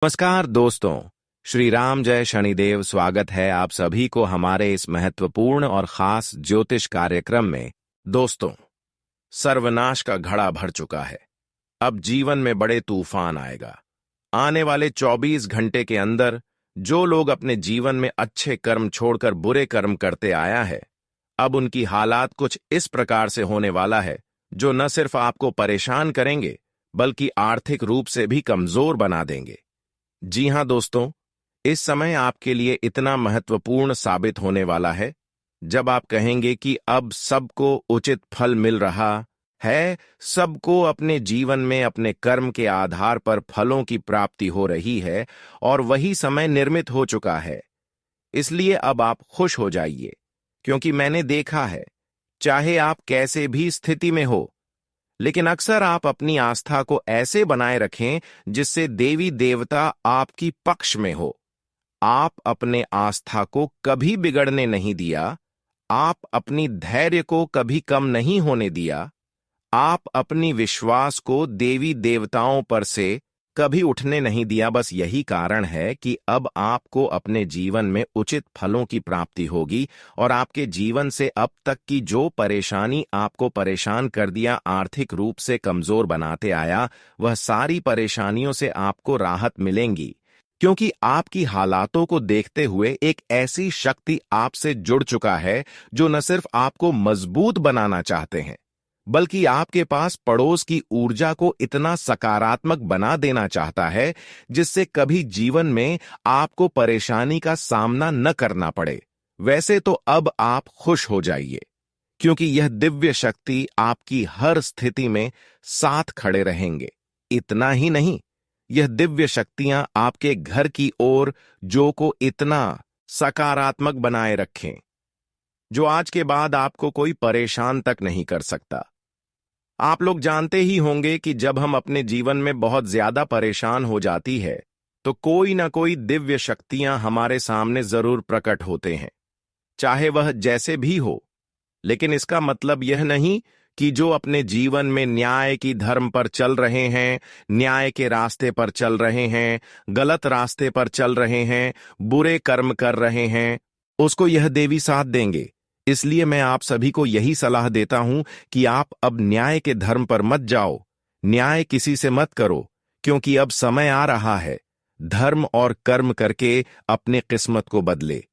नमस्कार दोस्तों, श्री राम जय शनिदेव। स्वागत है आप सभी को हमारे इस महत्वपूर्ण और खास ज्योतिष कार्यक्रम में। दोस्तों, सर्वनाश का घड़ा भर चुका है। अब जीवन में बड़े तूफान आएगा। आने वाले 24 घंटे के अंदर जो लोग अपने जीवन में अच्छे कर्म छोड़कर बुरे कर्म करते आया है, अब उनकी हालात कुछ इस प्रकार से होने वाला है जो न सिर्फ आपको परेशान करेंगे बल्कि आर्थिक रूप से भी कमजोर बना देंगे। जी हां दोस्तों, इस समय आपके लिए इतना महत्वपूर्ण साबित होने वाला है जब आप कहेंगे कि अब सबको उचित फल मिल रहा है, सबको अपने जीवन में अपने कर्म के आधार पर फलों की प्राप्ति हो रही है और वही समय निर्मित हो चुका है। इसलिए अब आप खुश हो जाइए, क्योंकि मैंने देखा है, चाहे आप कैसे भी स्थिति में हो, लेकिन अक्सर आप अपनी आस्था को ऐसे बनाए रखें जिससे देवी देवता आपकी पक्ष में हो। आप अपने आस्था को कभी बिगड़ने नहीं दिया, आप अपनी धैर्य को कभी कम नहीं होने दिया, आप अपनी विश्वास को देवी देवताओं पर से कभी उठने नहीं दिया। बस यही कारण है कि अब आपको अपने जीवन में उचित फलों की प्राप्ति होगी और आपके जीवन से अब तक की जो परेशानी आपको परेशान कर दिया, आर्थिक रूप से कमजोर बनाते आया, वह सारी परेशानियों से आपको राहत मिलेंगी, क्योंकि आपकी हालातों को देखते हुए एक ऐसी शक्ति आपसे जुड़ चुका है जो न सिर्फ आपको मजबूत बनाना चाहते हैं, बल्कि आपके पास पड़ोस की ऊर्जा को इतना सकारात्मक बना देना चाहता है जिससे कभी जीवन में आपको परेशानी का सामना न करना पड़े। वैसे तो अब आप खुश हो जाइए, क्योंकि यह दिव्य शक्ति आपकी हर स्थिति में साथ खड़े रहेंगे। इतना ही नहीं, यह दिव्य शक्तियां आपके घर की ओर जो को इतना सकारात्मक बनाए रखें जो आज के बाद आपको कोई परेशान तक नहीं कर सकता। आप लोग जानते ही होंगे कि जब हम अपने जीवन में बहुत ज्यादा परेशान हो जाती है तो कोई ना कोई दिव्य शक्तियां हमारे सामने जरूर प्रकट होते हैं, चाहे वह जैसे भी हो। लेकिन इसका मतलब यह नहीं कि जो अपने जीवन में न्याय की धर्म पर चल रहे हैं, न्याय के रास्ते पर चल रहे हैं, गलत रास्ते पर चल रहे हैं, बुरे कर्म कर रहे हैं, उसको यह देवी साथ देंगे। इसलिए मैं आप सभी को यही सलाह देता हूं कि आप अब न्याय के धर्म पर मत जाओ, न्याय किसी से मत करो, क्योंकि अब समय आ रहा है धर्म और कर्म करके अपने किस्मत को बदले।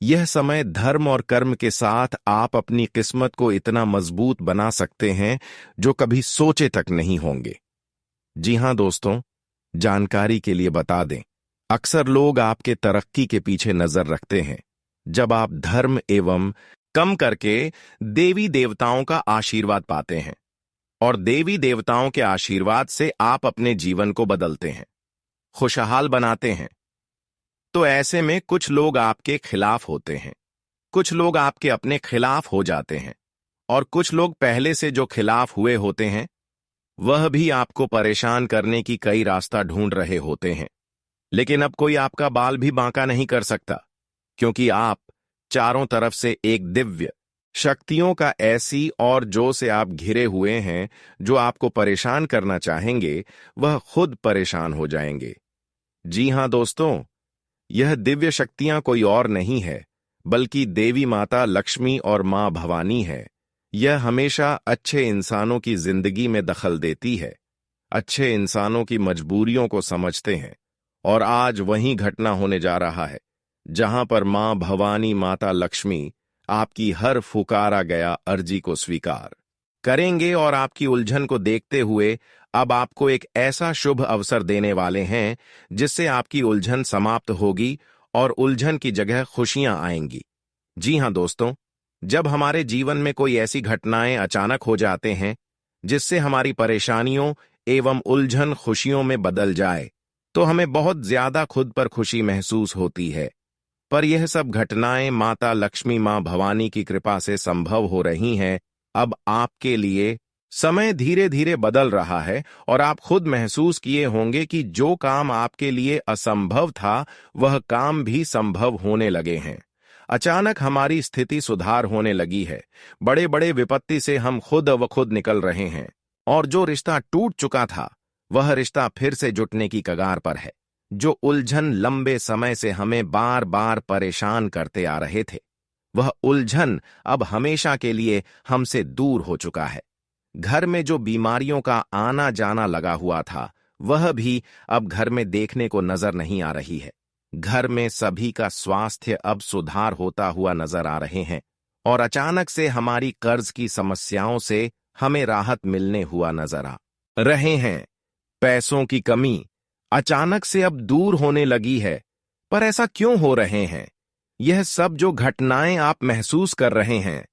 यह समय धर्म और कर्म के साथ आप अपनी किस्मत को इतना मजबूत बना सकते हैं जो कभी सोचे तक नहीं होंगे। जी हां दोस्तों, जानकारी के लिए बता दें, अक्सर लोग आपके तरक्की के पीछे नजर रखते हैं जब आप धर्म एवं कम करके देवी देवताओं का आशीर्वाद पाते हैं, और देवी देवताओं के आशीर्वाद से आप अपने जीवन को बदलते हैं, खुशहाल बनाते हैं। तो ऐसे में कुछ लोग आपके खिलाफ होते हैं, कुछ लोग आपके अपने खिलाफ हो जाते हैं, और कुछ लोग पहले से जो खिलाफ हुए होते हैं वह भी आपको परेशान करने की कई रास्ता ढूंढ रहे होते हैं। लेकिन अब कोई आपका बाल भी बांका नहीं कर सकता, क्योंकि आप चारों तरफ से एक दिव्य शक्तियों का ऐसी और जो से आप घिरे हुए हैं, जो आपको परेशान करना चाहेंगे वह खुद परेशान हो जाएंगे। जी हां दोस्तों, यह दिव्य शक्तियां कोई और नहीं है बल्कि देवी माता लक्ष्मी और मां भवानी है। यह हमेशा अच्छे इंसानों की जिंदगी में दखल देती है, अच्छे इंसानों की मजबूरियों को समझते हैं, और आज वही घटना होने जा रहा है जहां पर मां भवानी माता लक्ष्मी आपकी हर फुकारा गया अर्जी को स्वीकार करेंगे और आपकी उलझन को देखते हुए अब आपको एक ऐसा शुभ अवसर देने वाले हैं जिससे आपकी उलझन समाप्त होगी और उलझन की जगह खुशियां आएंगी। जी हां दोस्तों, जब हमारे जीवन में कोई ऐसी घटनाएं अचानक हो जाते हैं जिससे हमारी परेशानियों एवं उलझन खुशियों में बदल जाए, तो हमें बहुत ज्यादा खुद पर खुशी महसूस होती है। पर यह सब घटनाएं माता लक्ष्मी मां भवानी की कृपा से संभव हो रही हैं। अब आपके लिए समय धीरे धीरे बदल रहा है और आप खुद महसूस किए होंगे कि जो काम आपके लिए असंभव था वह काम भी संभव होने लगे हैं। अचानक हमारी स्थिति सुधार होने लगी है, बड़े बड़े विपत्ति से हम खुद व खुद निकल रहे हैं, और जो रिश्ता टूट चुका था वह रिश्ता फिर से जुटने की कगार पर है। जो उलझन लंबे समय से हमें बार बार परेशान करते आ रहे थे, वह उलझन अब हमेशा के लिए हमसे दूर हो चुका है। घर में जो बीमारियों का आना जाना लगा हुआ था, वह भी अब घर में देखने को नजर नहीं आ रही है। घर में सभी का स्वास्थ्य अब सुधार होता हुआ नजर आ रहे हैं और अचानक से हमारी कर्ज की समस्याओं से हमें राहत मिलने हुआ नजर आ रहे हैं। पैसों की कमी अचानक से अब दूर होने लगी है। पर ऐसा क्यों हो रहे हैं? यह सब जो घटनाएं आप महसूस कर रहे हैं,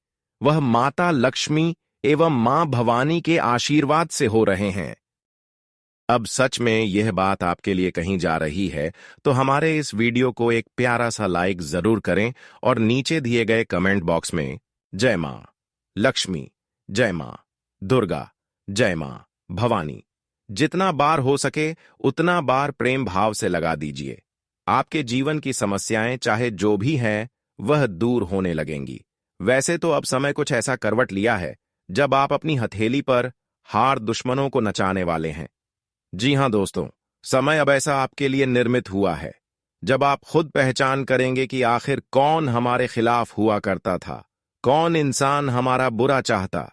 वह माता लक्ष्मी एवं मां भवानी के आशीर्वाद से हो रहे हैं। अब सच में यह बात आपके लिए कहीं जा रही है तो हमारे इस वीडियो को एक प्यारा सा लाइक जरूर करें और नीचे दिए गए कमेंट बॉक्स में जय मां लक्ष्मी, जय मां दुर्गा, जय मां भवानी जितना बार हो सके उतना बार प्रेम भाव से लगा दीजिए। आपके जीवन की समस्याएं चाहे जो भी हैं, वह दूर होने लगेंगी। वैसे तो अब समय कुछ ऐसा करवट लिया है जब आप अपनी हथेली पर हार दुश्मनों को नचाने वाले हैं। जी हां दोस्तों, समय अब ऐसा आपके लिए निर्मित हुआ है जब आप खुद पहचान करेंगे कि आखिर कौन हमारे खिलाफ हुआ करता था, कौन इंसान हमारा बुरा चाहता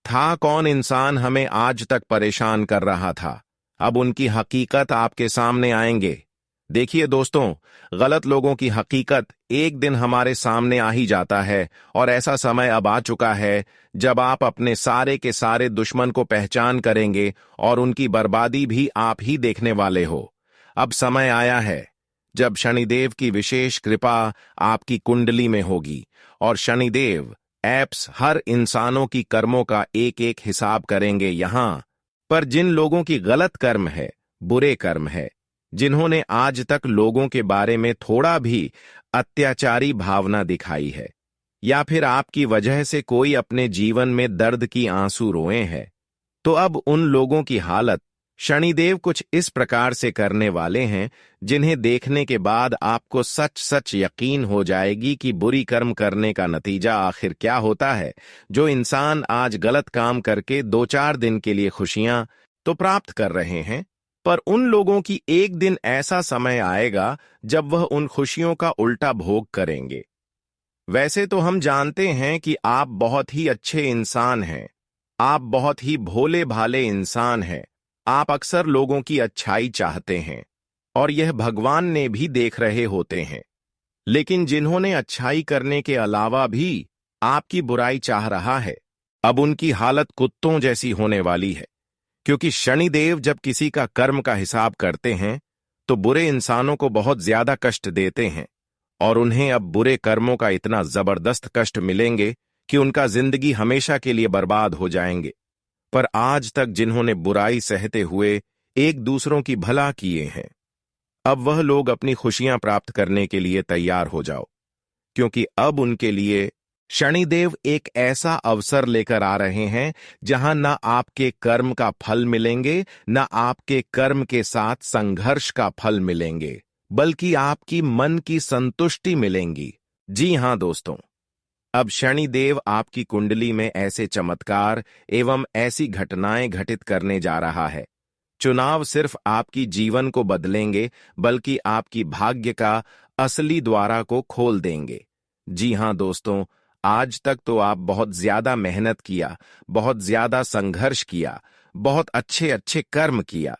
था, कौन इंसान हमें आज तक परेशान कर रहा था। अब उनकी हकीकत आपके सामने आएंगे। देखिए दोस्तों, गलत लोगों की हकीकत एक दिन हमारे सामने आ ही जाता है और ऐसा समय अब आ चुका है जब आप अपने सारे के सारे दुश्मन को पहचान करेंगे और उनकी बर्बादी भी आप ही देखने वाले हो। अब समय आया है जब शनिदेव की विशेष कृपा आपकी कुंडली में होगी और शनिदेव ऐप्स हर इंसानों की कर्मों का एक एक हिसाब करेंगे यहां पर। जिन लोगों की गलत कर्म है, बुरे कर्म है, जिन्होंने आज तक लोगों के बारे में थोड़ा भी अत्याचारी भावना दिखाई है या फिर आपकी वजह से कोई अपने जीवन में दर्द की आंसू रोए हैं, तो अब उन लोगों की हालत शनिदेव कुछ इस प्रकार से करने वाले हैं जिन्हें देखने के बाद आपको सच सच यकीन हो जाएगी कि बुरी कर्म करने का नतीजा आखिर क्या होता है। जो इंसान आज गलत काम करके 2-4 दिन के लिए खुशियां तो प्राप्त कर रहे हैं, पर उन लोगों की एक दिन ऐसा समय आएगा जब वह उन खुशियों का उल्टा भोग करेंगे। वैसे तो हम जानते हैं कि आप बहुत ही अच्छे इंसान हैं, आप बहुत ही भोले भाले इंसान हैं, आप अक्सर लोगों की अच्छाई चाहते हैं और यह भगवान ने भी देख रहे होते हैं। लेकिन जिन्होंने अच्छाई करने के अलावा भी आपकी बुराई चाह रहा है, अब उनकी हालत कुत्तों जैसी होने वाली है। क्योंकि शनिदेव जब किसी का कर्म का हिसाब करते हैं तो बुरे इंसानों को बहुत ज्यादा कष्ट देते हैं और उन्हें अब बुरे कर्मों का इतना जबरदस्त कष्ट मिलेंगे कि उनका जिंदगी हमेशा के लिए बर्बाद हो जाएंगे। पर आज तक जिन्होंने बुराई सहते हुए एक दूसरों की भला किए हैं, अब वह लोग अपनी खुशियां प्राप्त करने के लिए तैयार हो जाओ, क्योंकि अब उनके लिए शनिदेव एक ऐसा अवसर लेकर आ रहे हैं जहां न आपके कर्म का फल मिलेंगे, न आपके कर्म के साथ संघर्ष का फल मिलेंगे, बल्कि आपकी मन की संतुष्टि मिलेंगी। जी हां दोस्तों, अब शनिदेव आपकी कुंडली में ऐसे चमत्कार एवं ऐसी घटनाएं घटित करने जा रहा है। चुनाव सिर्फ आपकी जीवन को बदलेंगे, बल्कि आपकी भाग्य का असली द्वारा को खोल देंगे। जी हां दोस्तों, आज तक तो आप बहुत ज्यादा मेहनत किया, बहुत ज्यादा संघर्ष किया, बहुत अच्छे अच्छे कर्म किया,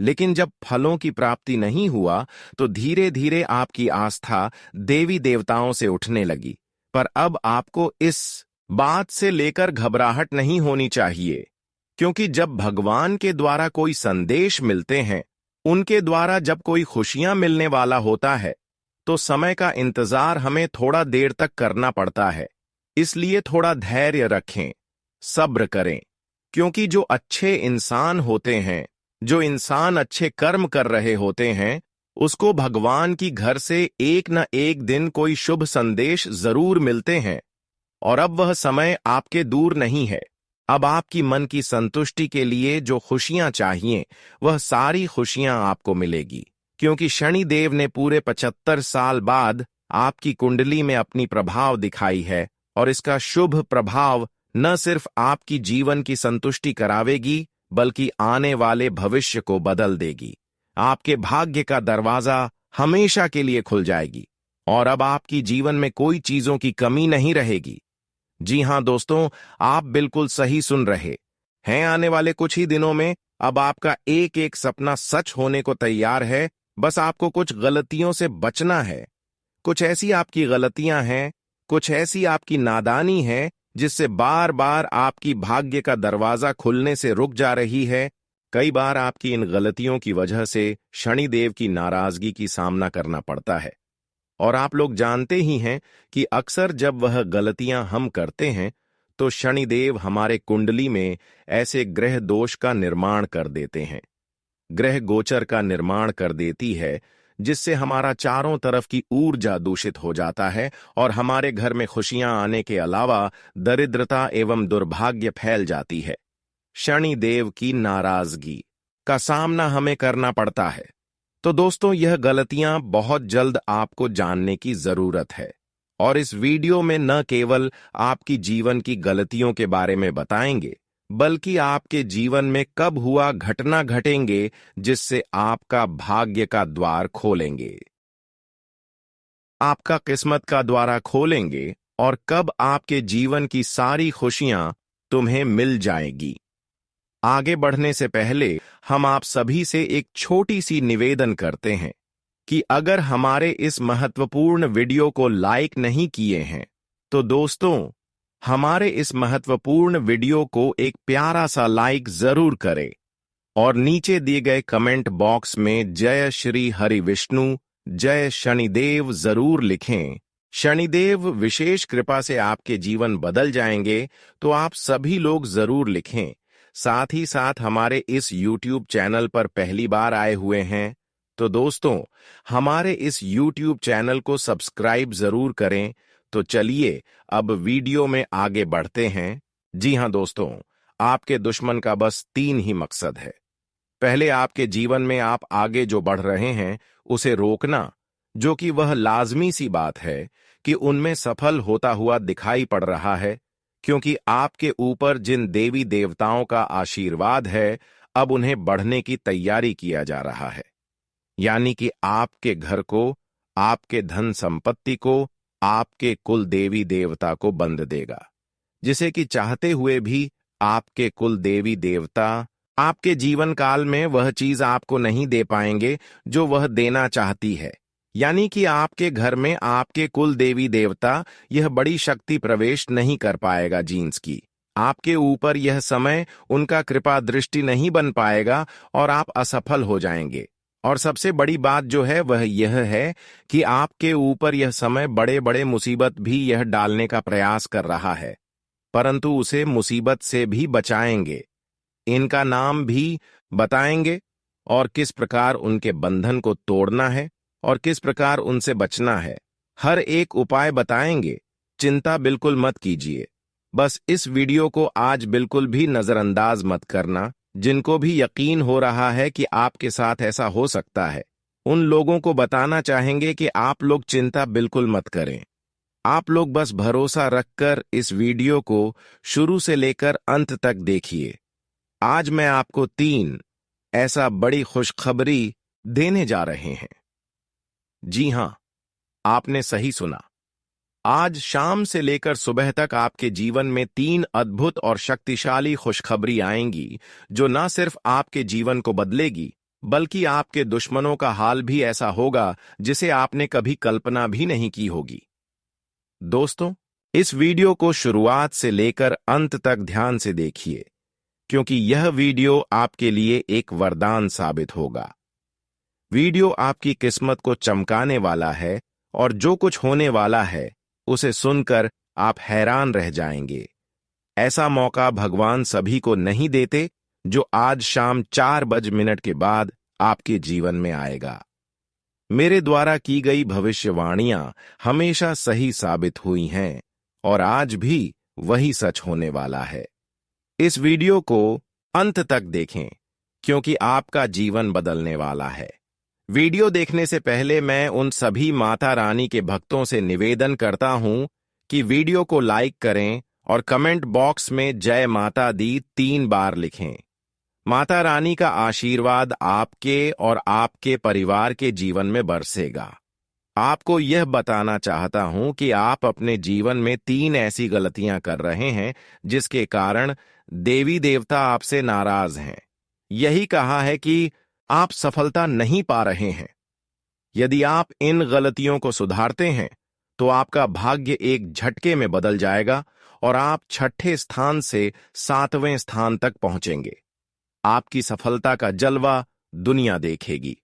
लेकिन जब फलों की प्राप्ति नहीं हुआ तो धीरे धीरे आपकी आस्था देवी देवताओं से उठने लगी। पर अब आपको इस बात से लेकर घबराहट नहीं होनी चाहिए, क्योंकि जब भगवान के द्वारा कोई संदेश मिलते हैं, उनके द्वारा जब कोई खुशियां मिलने वाला होता है, तो समय का इंतजार हमें थोड़ा देर तक करना पड़ता है। इसलिए थोड़ा धैर्य रखें, सब्र करें, क्योंकि जो अच्छे इंसान होते हैं, जो इंसान अच्छे कर्म कर रहे होते हैं, उसको भगवान की घर से एक न एक दिन कोई शुभ संदेश जरूर मिलते हैं। और अब वह समय आपके दूर नहीं है। अब आपकी मन की संतुष्टि के लिए जो खुशियां चाहिए, वह सारी खुशियां आपको मिलेगी, क्योंकि शनिदेव ने पूरे 75 साल बाद आपकी कुंडली में अपनी प्रभाव दिखाई है और इसका शुभ प्रभाव न सिर्फ आपकी जीवन की संतुष्टि करावेगी, बल्कि आने वाले भविष्य को बदल देगी। आपके भाग्य का दरवाजा हमेशा के लिए खुल जाएगी और अब आपकी जीवन में कोई चीजों की कमी नहीं रहेगी। जी हां दोस्तों, आप बिल्कुल सही सुन रहे हैं। आने वाले कुछ ही दिनों में अब आपका एक एक सपना सच होने को तैयार है। बस आपको कुछ गलतियों से बचना है। कुछ ऐसी आपकी गलतियां हैं, कुछ ऐसी आपकी नादानी है जिससे बार बार आपकी भाग्य का दरवाजा खुलने से रुक जा रही है। कई बार आपकी इन गलतियों की वजह से शनिदेव की नाराजगी की सामना करना पड़ता है। और आप लोग जानते ही हैं कि अक्सर जब वह गलतियां हम करते हैं तो शनिदेव हमारे कुंडली में ऐसे ग्रह दोष का निर्माण कर देते हैं, ग्रह गोचर का निर्माण कर देती है, जिससे हमारा चारों तरफ की ऊर्जा दूषित हो जाता है और हमारे घर में खुशियां आने के अलावा दरिद्रता एवं दुर्भाग्य फैल जाती है। शनिदेव की नाराजगी का सामना हमें करना पड़ता है। तो दोस्तों, यह गलतियां बहुत जल्द आपको जानने की जरूरत है और इस वीडियो में न केवल आपकी जीवन की गलतियों के बारे में बताएंगे, बल्कि आपके जीवन में कब हुआ घटना घटेंगे जिससे आपका भाग्य का द्वार खोलेंगे, आपका किस्मत का द्वारा खोलेंगे और कब आपके जीवन की सारी खुशियां तुम्हें मिल जाएगी। आगे बढ़ने से पहले हम आप सभी से एक छोटी सी निवेदन करते हैं कि अगर हमारे इस महत्वपूर्ण वीडियो को लाइक नहीं किए हैं तो दोस्तों, हमारे इस महत्वपूर्ण वीडियो को एक प्यारा सा लाइक जरूर करें और नीचे दिए गए कमेंट बॉक्स में जय श्री हरि विष्णु, जय शनिदेव जरूर लिखें। शनिदेव विशेष कृपा से आपके जीवन बदल जाएंगे, तो आप सभी लोग जरूर लिखें। साथ ही साथ हमारे इस YouTube चैनल पर पहली बार आए हुए हैं तो दोस्तों, हमारे इस YouTube चैनल को सब्सक्राइब जरूर करें। तो चलिए अब वीडियो में आगे बढ़ते हैं। जी हां दोस्तों, आपके दुश्मन का बस 3 ही मकसद है। पहले, आपके जीवन में आप आगे जो बढ़ रहे हैं उसे रोकना, जो कि वह लाजमी सी बात है कि उनमें सफल होता हुआ दिखाई पड़ रहा है, क्योंकि आपके ऊपर जिन देवी देवताओं का आशीर्वाद है अब उन्हें बढ़ने की तैयारी किया जा रहा है। यानी कि आपके घर को, आपके धन संपत्ति को, आपके कुल देवी देवता को बंद देगा, जिसे कि चाहते हुए भी आपके कुल देवी देवता आपके जीवन काल में वह चीज आपको नहीं दे पाएंगे जो वह देना चाहती है। यानी कि आपके घर में आपके कुल देवी देवता यह बड़ी शक्ति प्रवेश नहीं कर पाएगा जीन्स की। आपके ऊपर यह समय उनका कृपा दृष्टि नहीं बन पाएगा और आप असफल हो जाएंगे। और सबसे बड़ी बात जो है वह यह है कि आपके ऊपर यह समय बड़े बड़े मुसीबत भी यह डालने का प्रयास कर रहा है, परंतु उसे मुसीबत से भी बचाएंगे। इनका नाम भी बताएंगे और किस प्रकार उनके बंधन को तोड़ना है और किस प्रकार उनसे बचना है। हर एक उपाय बताएंगे। चिंता बिल्कुल मत कीजिए। बस इस वीडियो को आज बिल्कुल भी नजरअंदाज मत करना। जिनको भी यकीन हो रहा है कि आपके साथ ऐसा हो सकता है, उन लोगों को बताना चाहेंगे कि आप लोग चिंता बिल्कुल मत करें। आप लोग बस भरोसा रखकर इस वीडियो को शुरू से लेकर अंत तक देखिए। आज मैं आपको 3 ऐसा बड़ी खुशखबरी देने जा रहे हैं। जी हां, आपने सही सुना। आज शाम से लेकर सुबह तक आपके जीवन में 3 अद्भुत और शक्तिशाली खुशखबरी आएंगी, जो न सिर्फ आपके जीवन को बदलेगी, बल्कि आपके दुश्मनों का हाल भी ऐसा होगा जिसे आपने कभी कल्पना भी नहीं की होगी। दोस्तों, इस वीडियो को शुरुआत से लेकर अंत तक ध्यान से देखिए, क्योंकि यह वीडियो आपके लिए एक वरदान साबित होगा। वीडियो आपकी किस्मत को चमकाने वाला है और जो कुछ होने वाला है उसे सुनकर आप हैरान रह जाएंगे। ऐसा मौका भगवान सभी को नहीं देते जो आज शाम 4 के बाद आपके जीवन में आएगा। मेरे द्वारा की गई भविष्यवाणियां हमेशा सही साबित हुई हैं और आज भी वही सच होने वाला है। इस वीडियो को अंत तक देखें, क्योंकि आपका जीवन बदलने वाला है। वीडियो देखने से पहले मैं उन सभी माता रानी के भक्तों से निवेदन करता हूं कि वीडियो को लाइक करें और कमेंट बॉक्स में जय माता दी 3 बार लिखें। माता रानी का आशीर्वाद आपके और आपके परिवार के जीवन में बरसेगा। आपको यह बताना चाहता हूं कि आप अपने जीवन में 3 ऐसी गलतियां कर रहे हैं जिसके कारण देवी देवता आपसे नाराज हैं। यही कहा है कि आप सफलता नहीं पा रहे हैं। यदि आप इन गलतियों को सुधारते हैं तो आपका भाग्य एक झटके में बदल जाएगा और आप 6ठे स्थान से 7वें स्थान तक पहुंचेंगे। आपकी सफलता का जलवा दुनिया देखेगी।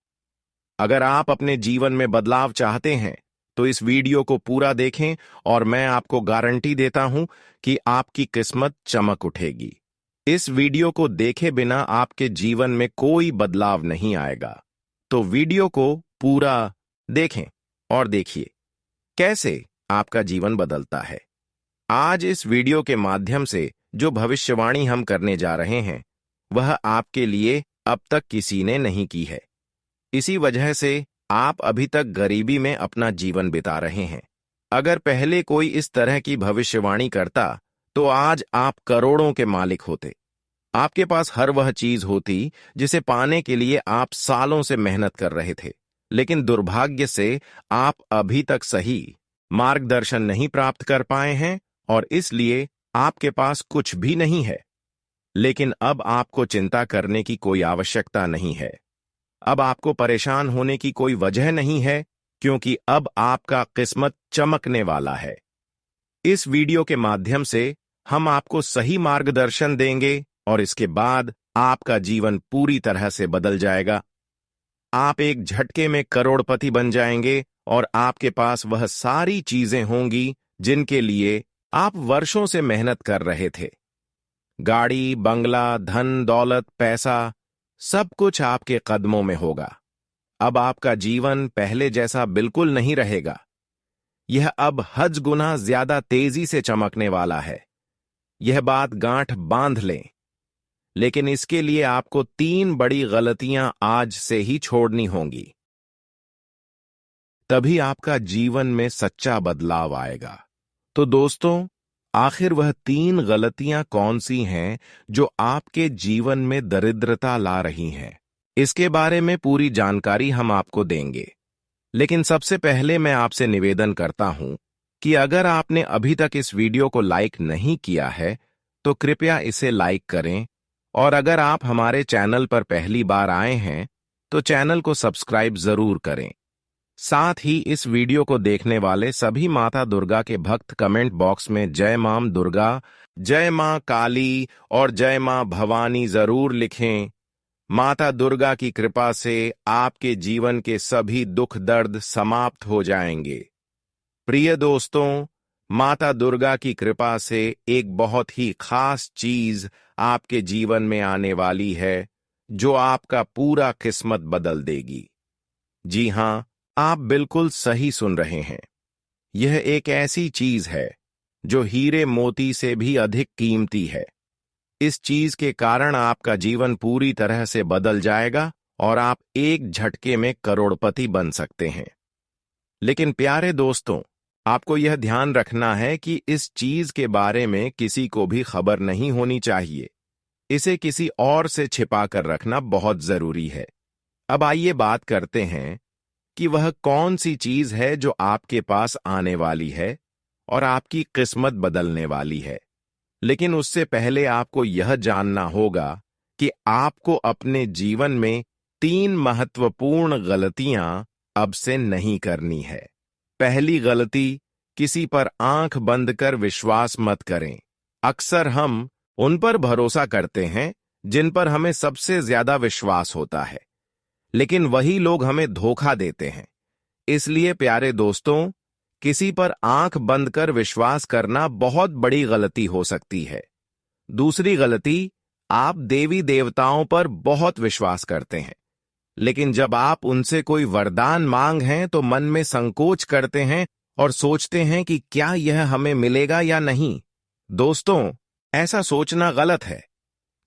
अगर आप अपने जीवन में बदलाव चाहते हैं तो इस वीडियो को पूरा देखें और मैं आपको गारंटी देता हूं कि आपकी किस्मत चमक उठेगी। इस वीडियो को देखे बिना आपके जीवन में कोई बदलाव नहीं आएगा। तो वीडियो को पूरा देखें और देखिए कैसे आपका जीवन बदलता है। आज इस वीडियो के माध्यम से जो भविष्यवाणी हम करने जा रहे हैं वह आपके लिए अब तक किसी ने नहीं की है। इसी वजह से आप अभी तक गरीबी में अपना जीवन बिता रहे हैं। अगर पहले कोई इस तरह की भविष्यवाणी करता तो आज आप करोड़ों के मालिक होते। आपके पास हर वह चीज होती जिसे पाने के लिए आप सालों से मेहनत कर रहे थे, लेकिन दुर्भाग्य से आप अभी तक सही मार्गदर्शन नहीं प्राप्त कर पाए हैं और इसलिए आपके पास कुछ भी नहीं है। लेकिन अब आपको चिंता करने की कोई आवश्यकता नहीं है। अब आपको परेशान होने की कोई वजह नहीं है, क्योंकि अब आपका किस्मत चमकने वाला है। इस वीडियो के माध्यम से हम आपको सही मार्गदर्शन देंगे और इसके बाद आपका जीवन पूरी तरह से बदल जाएगा। आप एक झटके में करोड़पति बन जाएंगे और आपके पास वह सारी चीजें होंगी जिनके लिए आप वर्षों से मेहनत कर रहे थे। गाड़ी, बंगला, धन, दौलत, पैसा, सब कुछ आपके कदमों में होगा। अब आपका जीवन पहले जैसा बिल्कुल नहीं रहेगा। यह अब हज गुना ज्यादा तेजी से चमकने वाला है। यह बात गांठ बांध लें। लेकिन इसके लिए आपको 3 बड़ी गलतियां आज से ही छोड़नी होंगी। तभी आपका जीवन में सच्चा बदलाव आएगा। तो दोस्तों, आखिर वह 3 गलतियां कौन सी हैं जो आपके जीवन में दरिद्रता ला रही हैं? इसके बारे में पूरी जानकारी हम आपको देंगे। लेकिन सबसे पहले मैं आपसे निवेदन करता हूं कि अगर आपने अभी तक इस वीडियो को लाइक नहीं किया है तो कृपया इसे लाइक करें, और अगर आप हमारे चैनल पर पहली बार आए हैं तो चैनल को सब्सक्राइब जरूर करें। साथ ही इस वीडियो को देखने वाले सभी माता दुर्गा के भक्त कमेंट बॉक्स में जय मां दुर्गा, जय मां काली और जय मां भवानी जरूर लिखें। माता दुर्गा की कृपा से आपके जीवन के सभी दुख दर्द समाप्त हो जाएंगे। प्रिय दोस्तों, माता दुर्गा की कृपा से एक बहुत ही खास चीज आपके जीवन में आने वाली है जो आपका पूरा किस्मत बदल देगी। जी हां, आप बिल्कुल सही सुन रहे हैं। यह एक ऐसी चीज है जो हीरे मोती से भी अधिक कीमती है। इस चीज के कारण आपका जीवन पूरी तरह से बदल जाएगा और आप एक झटके में करोड़पति बन सकते हैं। लेकिन प्यारे दोस्तों, आपको यह ध्यान रखना है कि इस चीज के बारे में किसी को भी खबर नहीं होनी चाहिए। इसे किसी और से छिपा कर रखना बहुत जरूरी है। अब आइए बात करते हैं कि वह कौन सी चीज है जो आपके पास आने वाली है और आपकी किस्मत बदलने वाली है। लेकिन उससे पहले आपको यह जानना होगा कि आपको अपने जीवन में 3 महत्वपूर्ण गलतियां अब से नहीं करनी है। पहली गलती, किसी पर आंख बंद कर विश्वास मत करें। अक्सर हम उन पर भरोसा करते हैं जिन पर हमें सबसे ज्यादा विश्वास होता है, लेकिन वही लोग हमें धोखा देते हैं। इसलिए प्यारे दोस्तों, किसी पर आंख बंद कर विश्वास करना बहुत बड़ी गलती हो सकती है। दूसरी गलती, आप देवी देवताओं पर बहुत विश्वास करते हैं, लेकिन जब आप उनसे कोई वरदान मांग हैं तो मन में संकोच करते हैं और सोचते हैं कि क्या यह हमें मिलेगा या नहीं। दोस्तों, ऐसा सोचना गलत है।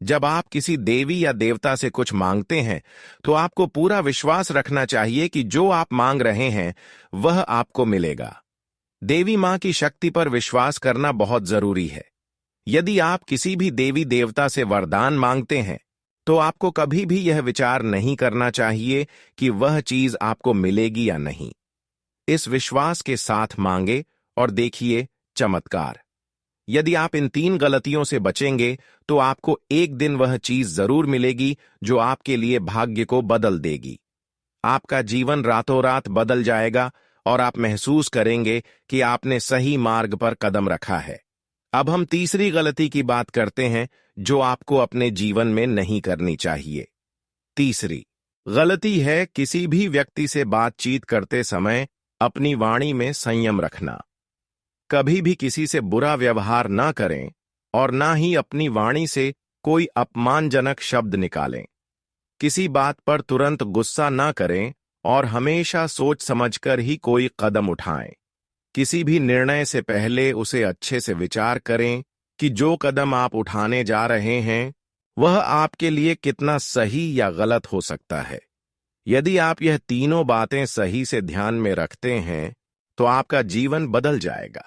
जब आप किसी देवी या देवता से कुछ मांगते हैं तो आपको पूरा विश्वास रखना चाहिए कि जो आप मांग रहे हैं वह आपको मिलेगा। देवी मां की शक्ति पर विश्वास करना बहुत जरूरी है। यदि आप किसी भी देवी देवता से वरदान मांगते हैं तो आपको कभी भी यह विचार नहीं करना चाहिए कि वह चीज आपको मिलेगी या नहीं। इस विश्वास के साथ मांगे और देखिए चमत्कार। यदि आप इन 3 गलतियों से बचेंगे तो आपको एक दिन वह चीज जरूर मिलेगी जो आपके लिए भाग्य को बदल देगी। आपका जीवन रातों रात बदल जाएगा और आप महसूस करेंगे कि आपने सही मार्ग पर कदम रखा है। अब हम तीसरी गलती की बात करते हैं जो आपको अपने जीवन में नहीं करनी चाहिए। तीसरी गलती है किसी भी व्यक्ति से बातचीत करते समय अपनी वाणी में संयम रखना। कभी भी किसी से बुरा व्यवहार ना करें और ना ही अपनी वाणी से कोई अपमानजनक शब्द निकालें। किसी बात पर तुरंत गुस्सा ना करें और हमेशा सोच समझकर ही कोई कदम उठाएं। किसी भी निर्णय से पहले उसे अच्छे से विचार करें कि जो कदम आप उठाने जा रहे हैं वह आपके लिए कितना सही या गलत हो सकता है। यदि आप यह तीनों बातें सही से ध्यान में रखते हैं तो आपका जीवन बदल जाएगा।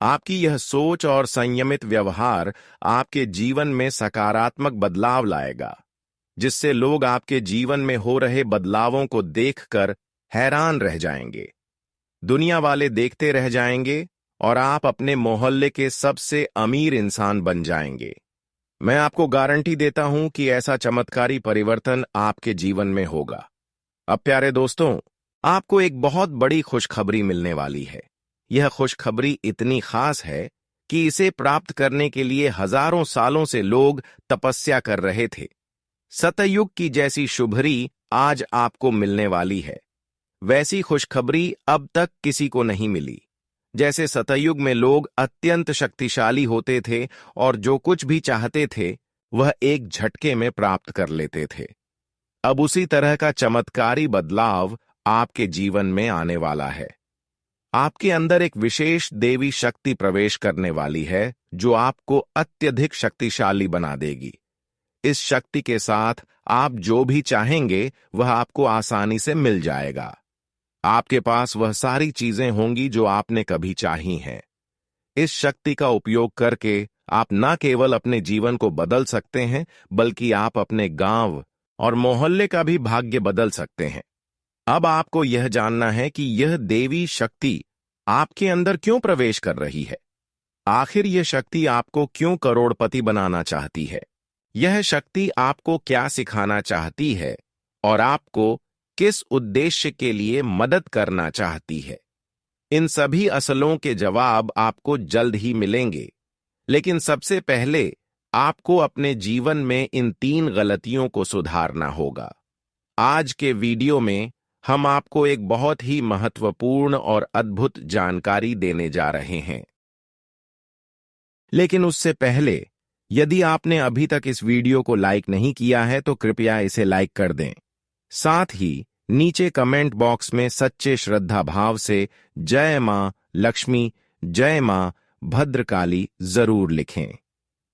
आपकी यह सोच और संयमित व्यवहार आपके जीवन में सकारात्मक बदलाव लाएगा, जिससे लोग आपके जीवन में हो रहे बदलावों को देखकर हैरान रह जाएंगे। दुनिया वाले देखते रह जाएंगे और आप अपने मोहल्ले के सबसे अमीर इंसान बन जाएंगे। मैं आपको गारंटी देता हूं कि ऐसा चमत्कारी परिवर्तन आपके जीवन में होगा। अब प्यारे दोस्तों, आपको एक बहुत बड़ी खुशखबरी मिलने वाली है। यह खुशखबरी इतनी खास है कि इसे प्राप्त करने के लिए हजारों सालों से लोग तपस्या कर रहे थे। सतयुग की जैसी शुभरी आज आपको मिलने वाली है। वैसी खुशखबरी अब तक किसी को नहीं मिली। जैसे सतयुग में लोग अत्यंत शक्तिशाली होते थे और जो कुछ भी चाहते थे वह एक झटके में प्राप्त कर लेते थे। अब उसी तरह का चमत्कारी बदलाव आपके जीवन में आने वाला है। आपके अंदर एक विशेष देवी शक्ति प्रवेश करने वाली है जो आपको अत्यधिक शक्तिशाली बना देगी। इस शक्ति के साथ आप जो भी चाहेंगे वह आपको आसानी से मिल जाएगा। आपके पास वह सारी चीजें होंगी जो आपने कभी चाही हैं। इस शक्ति का उपयोग करके आप न केवल अपने जीवन को बदल सकते हैं बल्कि आप अपने गांव और मोहल्ले का भी भाग्य बदल सकते हैं। अब आपको यह जानना है कि यह देवी शक्ति आपके अंदर क्यों प्रवेश कर रही है। आखिर यह शक्ति आपको क्यों करोड़पति बनाना चाहती है। यह शक्ति आपको क्या सिखाना चाहती है और आपको किस उद्देश्य के लिए मदद करना चाहती है। इन सभी असलों के जवाब आपको जल्द ही मिलेंगे, लेकिन सबसे पहले आपको अपने जीवन में इन 3 गलतियों को सुधारना होगा। आज के वीडियो में हम आपको एक बहुत ही महत्वपूर्ण और अद्भुत जानकारी देने जा रहे हैं। लेकिन उससे पहले यदि आपने अभी तक इस वीडियो को लाइक नहीं किया है तो कृपया इसे लाइक कर दें। साथ ही नीचे कमेंट बॉक्स में सच्चे श्रद्धा भाव से जय मां लक्ष्मी, जय मां भद्रकाली जरूर लिखें।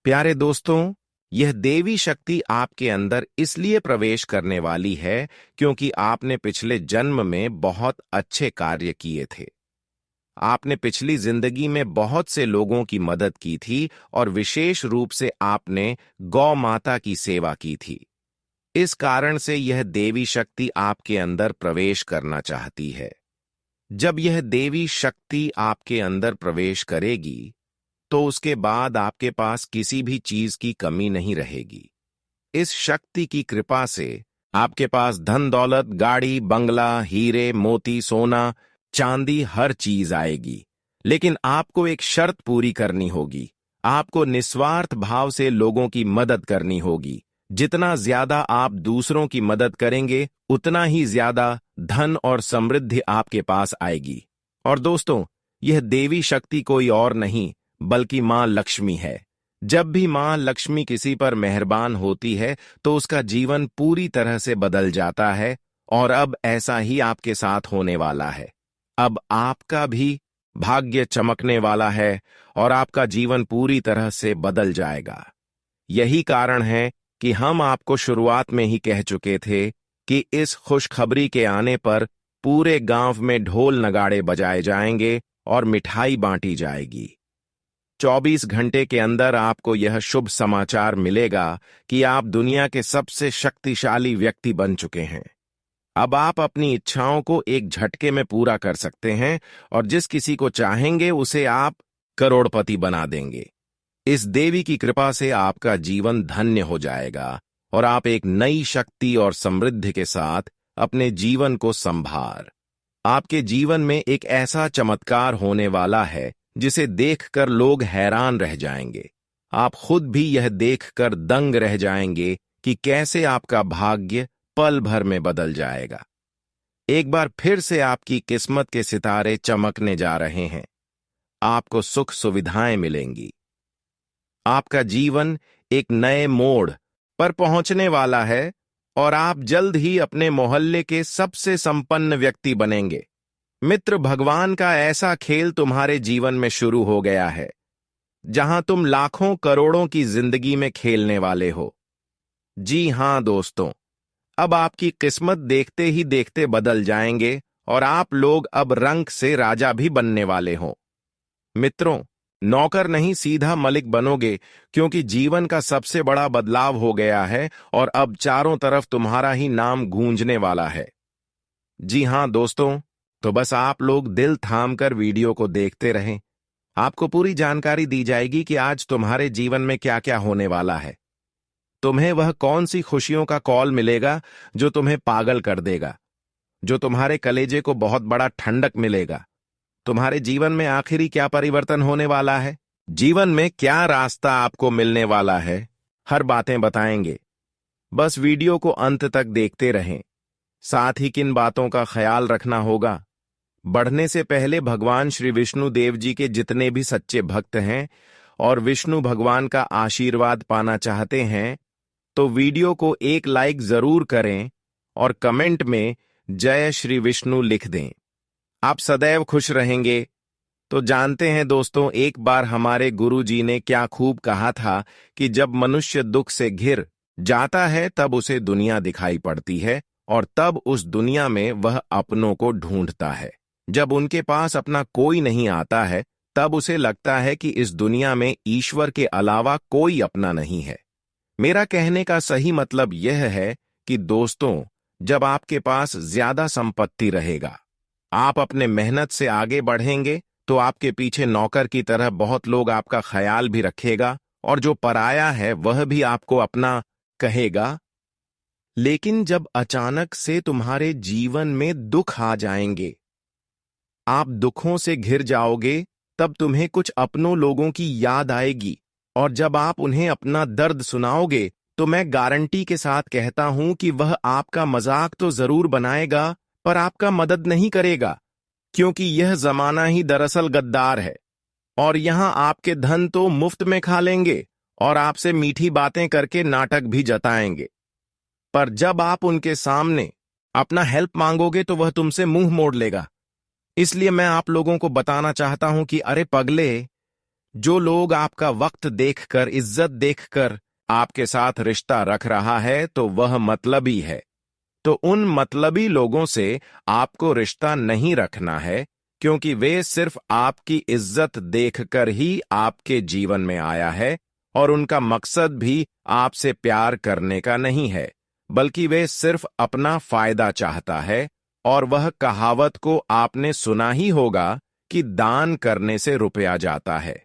प्यारे दोस्तों, यह देवी शक्ति आपके अंदर इसलिए प्रवेश करने वाली है क्योंकि आपने पिछले जन्म में बहुत अच्छे कार्य किए थे। आपने पिछली जिंदगी में बहुत से लोगों की मदद की थी और विशेष रूप से आपने गौ माता की सेवा की थी। इस कारण से यह देवी शक्ति आपके अंदर प्रवेश करना चाहती है। जब यह देवी शक्ति आपके अंदर प्रवेश करेगी तो उसके बाद आपके पास किसी भी चीज की कमी नहीं रहेगी। इस शक्ति की कृपा से आपके पास धन दौलत, गाड़ी, बंगला, हीरे, मोती, सोना, चांदी हर चीज आएगी। लेकिन आपको एक शर्त पूरी करनी होगी। आपको निस्वार्थ भाव से लोगों की मदद करनी होगी। जितना ज्यादा आप दूसरों की मदद करेंगे उतना ही ज्यादा धन और समृद्धि आपके पास आएगी। और दोस्तों, यह देवी शक्ति कोई और नहीं बल्कि मां लक्ष्मी है। जब भी मां लक्ष्मी किसी पर मेहरबान होती है तो उसका जीवन पूरी तरह से बदल जाता है और अब ऐसा ही आपके साथ होने वाला है। अब आपका भी भाग्य चमकने वाला है और आपका जीवन पूरी तरह से बदल जाएगा। यही कारण है कि हम आपको शुरुआत में ही कह चुके थे कि इस खुशखबरी के आने पर पूरे गांव में ढोल नगाड़े बजाए जाएंगे और मिठाई बांटी जाएगी। 24 घंटे के अंदर आपको यह शुभ समाचार मिलेगा कि आप दुनिया के सबसे शक्तिशाली व्यक्ति बन चुके हैं। अब आप अपनी इच्छाओं को एक झटके में पूरा कर सकते हैं और जिस किसी को चाहेंगे उसे आप करोड़पति बना देंगे। इस देवी की कृपा से आपका जीवन धन्य हो जाएगा और आप एक नई शक्ति और समृद्धि के साथ अपने जीवन को संभार। आपके जीवन में एक ऐसा चमत्कार होने वाला है जिसे देखकर लोग हैरान रह जाएंगे। आप खुद भी यह देखकर दंग रह जाएंगे कि कैसे आपका भाग्य पल भर में बदल जाएगा। एक बार फिर से आपकी किस्मत के सितारे चमकने जा रहे हैं। आपको सुख सुविधाएं मिलेंगी। आपका जीवन एक नए मोड़ पर पहुंचने वाला है और आप जल्द ही अपने मोहल्ले के सबसे संपन्न व्यक्ति बनेंगे। मित्र, भगवान का ऐसा खेल तुम्हारे जीवन में शुरू हो गया है जहां तुम लाखों करोड़ों की जिंदगी में खेलने वाले हो। जी हां दोस्तों, अब आपकी किस्मत देखते ही देखते बदल जाएंगे और आप लोग अब रंक से राजा भी बनने वाले हो। मित्रों, नौकर नहीं सीधा मलिक बनोगे, क्योंकि जीवन का सबसे बड़ा बदलाव हो गया है और अब चारों तरफ तुम्हारा ही नाम गूंजने वाला है। जी हां दोस्तों, तो बस आप लोग दिल थाम कर वीडियो को देखते रहें। आपको पूरी जानकारी दी जाएगी कि आज तुम्हारे जीवन में क्या क्या होने वाला है। तुम्हें वह कौन सी खुशियों का कॉल मिलेगा जो तुम्हें पागल कर देगा, जो तुम्हारे कलेजे को बहुत बड़ा ठंडक मिलेगा। तुम्हारे जीवन में आखिरी क्या परिवर्तन होने वाला है, जीवन में क्या रास्ता आपको मिलने वाला है, हर बातें बताएंगे। बस वीडियो को अंत तक देखते रहें। साथ ही किन बातों का ख्याल रखना होगा। बढ़ने से पहले भगवान श्री विष्णु देव जी के जितने भी सच्चे भक्त हैं और विष्णु भगवान का आशीर्वाद पाना चाहते हैं, तो वीडियो को एक लाइक जरूर करें और कमेंट में जय श्री विष्णु लिख दें। आप सदैव खुश रहेंगे। तो जानते हैं दोस्तों, एक बार हमारे गुरु जी ने क्या खूब कहा था कि जब मनुष्य दुख से घिर जाता है तब उसे दुनिया दिखाई पड़ती है और तब उस दुनिया में वह अपनों को ढूंढता है। जब उनके पास अपना कोई नहीं आता है तब उसे लगता है कि इस दुनिया में ईश्वर के अलावा कोई अपना नहीं है। मेरा कहने का सही मतलब यह है कि दोस्तों, जब आपके पास ज्यादा संपत्ति रहेगा, आप अपने मेहनत से आगे बढ़ेंगे, तो आपके पीछे नौकर की तरह बहुत लोग आपका ख्याल भी रखेगा और जो पराया है वह भी आपको अपना कहेगा। लेकिन जब अचानक से तुम्हारे जीवन में दुख आ जाएंगे, आप दुखों से घिर जाओगे, तब तुम्हें कुछ अपनों लोगों की याद आएगी और जब आप उन्हें अपना दर्द सुनाओगे तो मैं गारंटी के साथ कहता हूं कि वह आपका मजाक तो जरूर बनाएगा पर आपका मदद नहीं करेगा, क्योंकि यह जमाना ही दरअसल गद्दार है और यहां आपके धन तो मुफ्त में खा लेंगे और आपसे मीठी बातें करके नाटक भी जताएंगे। पर जब आप उनके सामने अपना हेल्प मांगोगे तो वह तुमसे मुंह मोड़ लेगा। इसलिए मैं आप लोगों को बताना चाहता हूं कि अरे पगले, जो लोग आपका वक्त देखकर, इज्जत देखकर आपके साथ रिश्ता रख रहा है तो वह मतलबी है। तो उन मतलबी लोगों से आपको रिश्ता नहीं रखना है, क्योंकि वे सिर्फ आपकी इज्जत देखकर ही आपके जीवन में आया है और उनका मकसद भी आपसे प्यार करने का नहीं है, बल्कि वे सिर्फ अपना फायदा चाहता है। और वह कहावत को आपने सुना ही होगा कि दान करने से रुपया जाता है।